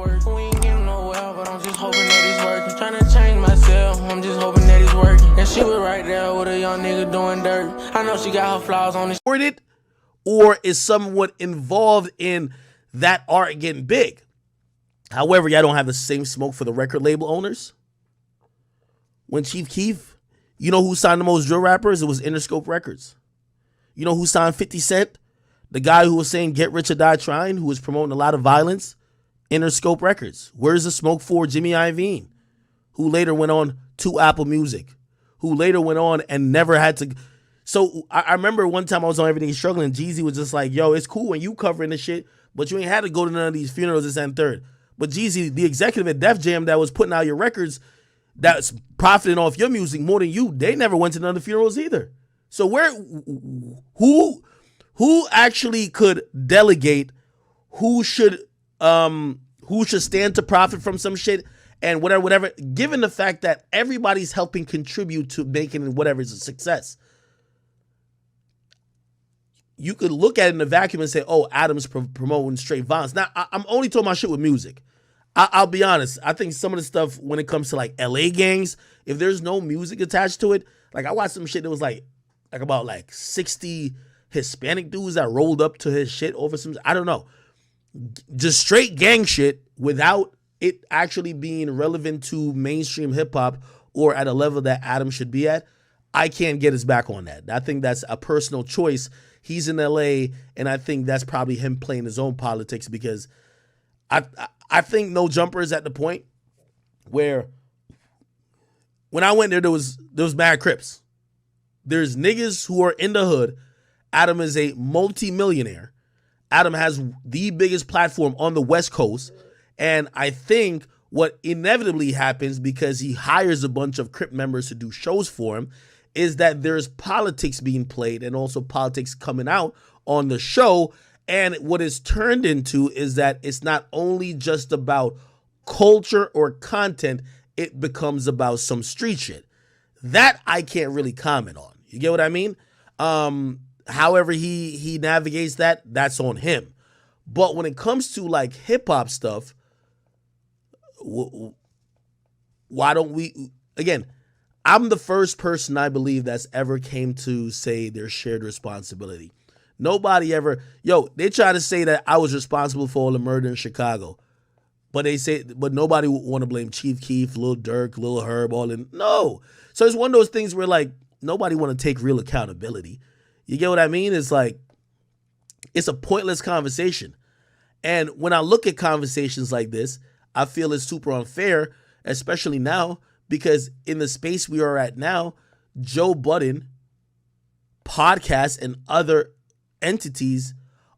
work. We ain't getting nowhere, but I'm just hoping that he's working. Trying to change myself, I'm just hoping that he's working. And she was right there with a young nigga doing dirt. I know she got her flaws on this. Or is somewhat involved in that art getting big. However, y'all don't have the same smoke for the record label owners. When Chief Keef, you know who signed the most drill rappers? It was Interscope Records. You know who signed 50 Cent? The guy who was saying get rich or die trying, who was promoting a lot of violence? Interscope Records. Where's the smoke for Jimmy Iovine, who later went on to Apple Music, who later went on and never had to. So I remember one time I was on Everything Struggling, Jeezy was just like, yo, it's cool when you covering this shit, but you ain't had to go to none of these funerals, this and third. But Jeezy, the executive at Def Jam that was putting out your records, that's profiting off your music more than you, they never went to none of the funerals either. So who actually could delegate who should stand to profit from some shit and whatever, given the fact that everybody's helping contribute to making whatever is a success. You could look at it in a vacuum and say, oh, Adam's promoting straight violence. Now, I'm only talking about shit with music. I'll be honest. I think some of the stuff when it comes to like LA gangs, if there's no music attached to it, like I watched some shit that was like about 60 Hispanic dudes that rolled up to his shit over some, I don't know. Just straight gang shit without it actually being relevant to mainstream hip hop or at a level that Adam should be at. I can't get his back on that. I think that's a personal choice. He's in LA, and I think that's probably him playing his own politics because I think No Jumper is at the point where when I went there was mad Crips. There's niggas who are in the hood. Adam is a multi-millionaire. Adam has the biggest platform on the West Coast, and I think what inevitably happens because he hires a bunch of Crip members to do shows for him is that there's politics being played and also politics coming out on the show. And what it's turned into is that it's not only just about culture or content, it becomes about some street shit. That I can't really comment on. You get what I mean? However he navigates that, that's on him. But when it comes to like hip hop stuff, why don't we, again, I'm the first person I believe that's ever came to say there's shared responsibility. Nobody ever, they try to say that I was responsible for all the murder in Chicago. But nobody would want to blame Chief Keef, Lil Durk, Lil Herb, all in. No. So it's one of those things where like nobody want to take real accountability. You get what I mean? It's like, it's a pointless conversation. And when I look at conversations like this, I feel it's super unfair, especially now, because in the space we are at now, Joe Budden, podcasts, and other entities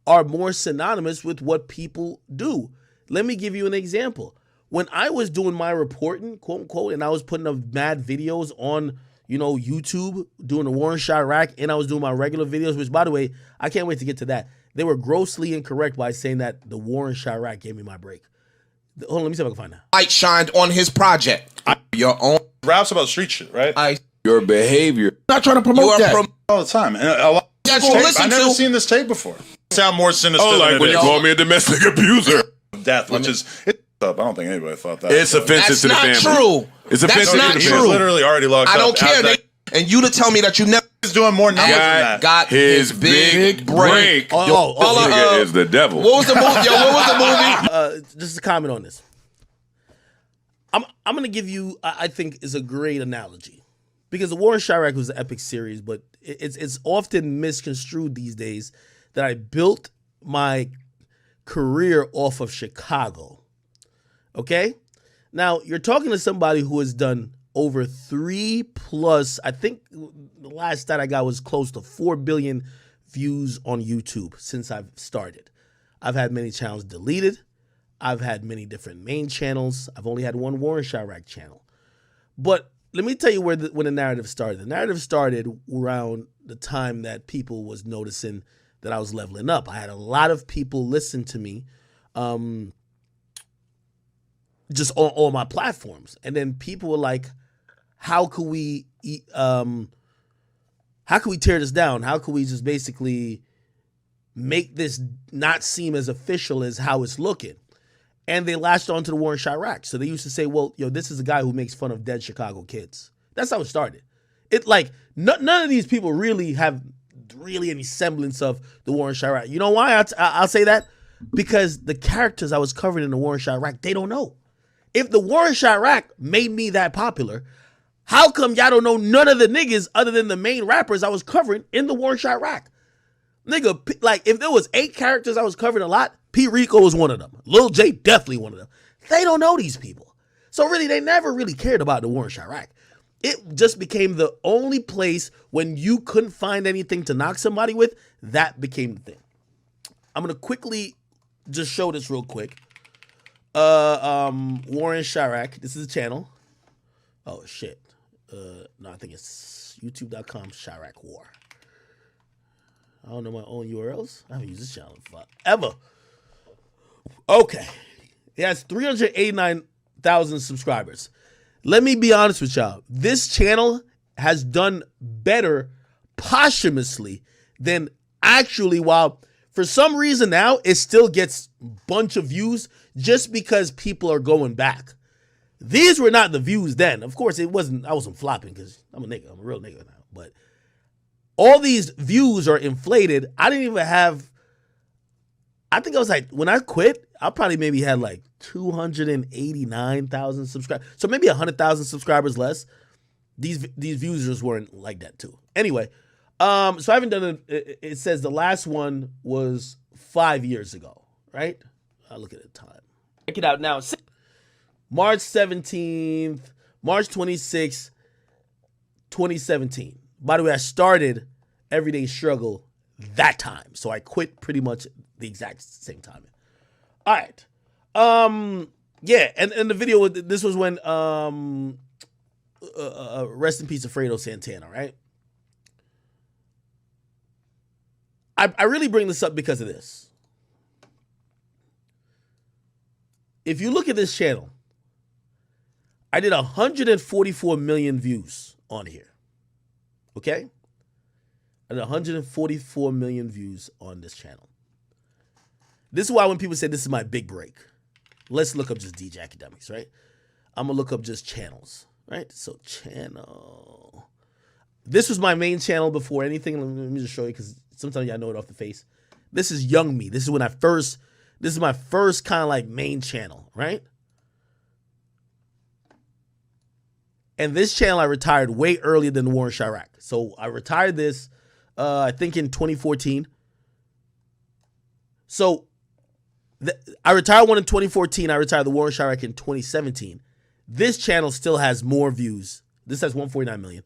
are more synonymous with what people do. Let me give you an example. When I was doing my reporting, quote unquote, and I was putting up mad videos on, YouTube, doing the war in Chirac, and I was doing my regular videos, which, by the way, I can't wait to get to that. They were grossly incorrect by saying that the war in Chirac gave me my break. Hold on, let me see if I can find that. Light shined on his project. Your own raps about street shit, right? Your behavior. I'm not trying to promote that. All the time. And a lot of tapes, I've never seen this tape before. Sound more sinister. Oh, like when you call me a domestic abuser. Death, which is I don't think anybody thought that. It's offensive to the family. That's not true. It's offensive to the family. He was literally already locked up. I don't care. And you to tell me that you never. He's doing more numbers than that. Got his big break. This nigga is the devil. What was the movie? What was the movie? Just a comment on this. I'm going to give you, I think, is a great analogy. Because the War in Chirac was an epic series, but it's often misconstrued these days that I built my career off of Chicago. Okay? Now, you're talking to somebody who has done over 3+, I think the last stat I got was close to 4 billion views on YouTube since I've started. I've had many channels deleted. I've had many different main channels. I've only had one War in Chirac channel. But let me tell you when the narrative started. The narrative started around the time that people was noticing that I was leveling up. I had a lot of people listen to me just on all my platforms. And then people were like, how could we tear this down? How could we just basically make this not seem as official as how it's looking? And they latched on to the war in Chirac. So they used to say, well, yo, this is a guy who makes fun of dead Chicago kids. That's how it started. It like, none of these people really have any semblance of the war in Chirac. You know why I'll say that? Because the characters I was covering in the war in Chirac, they don't know. If the war in Chirac made me that popular, how come y'all don't know none of the niggas other than the main rappers I was covering in the war in Chirac? Nigga, like, if there was 8 characters I was covering a lot, P. Rico was one of them. Lil J definitely one of them. They don't know these people. So really, they never really cared about the war in Chirac. It just became the only place when you couldn't find anything to knock somebody with, that became the thing. I'm going to quickly just show this real quick. War in Chirac. This is a channel. Oh, shit. No, I think it's youtube.com Chirac War. I don't know my own URLs. I haven't used this channel forever. Okay. It has 389,000 subscribers. Let me be honest with y'all. This channel has done better posthumously than actually, while for some reason now it still gets a bunch of views just because people are going back. These were not the views then. Of course, I wasn't flopping because I'm a nigga. I'm a real nigga now. But all these views are inflated. I didn't even have, I think I was like, when I quit, I probably maybe had like 289,000 subscribers. So maybe 100,000 subscribers less. These views just weren't like that too. Anyway, so I haven't done it. It says the last one was 5 years ago, right? I'll look at the time. Check it out now. March 17th, March 26th, 2017. By the way, I started Everyday Struggle that time. So I quit pretty much the exact same time. All right. Yeah, and the video, this was when rest in peace Alfredo Santana, right? I really bring this up because of this. If you look at this channel, I did 144 million views on here. Okay? I did 144 million views on this channel. This is why when people say this is my big break, let's look up just DJ Akademiks, right? I'm going to look up just channels, right? So channel. This was my main channel before anything. Let me just show you because sometimes y'all know it off the face. This is Young Me. This is when this is my first kind of like main channel, right? And this channel I retired way earlier than the war in Chirac. So I retired this, I think in 2014. So I retired one in 2014. I retired the war in Chirac in 2017. This channel still has more views. This has 149 million.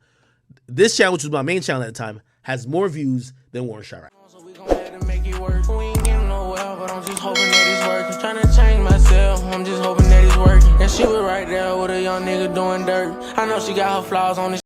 This channel, which was my main channel at the time, has more views than war in Chirac. So we gon' have to make it work. We ain't getting nowhere, but I'm just hoping that it's working. Trying to change myself, I'm just hoping that it's working. And she was right there with a young nigga doing dirt. I know she got her flaws on this.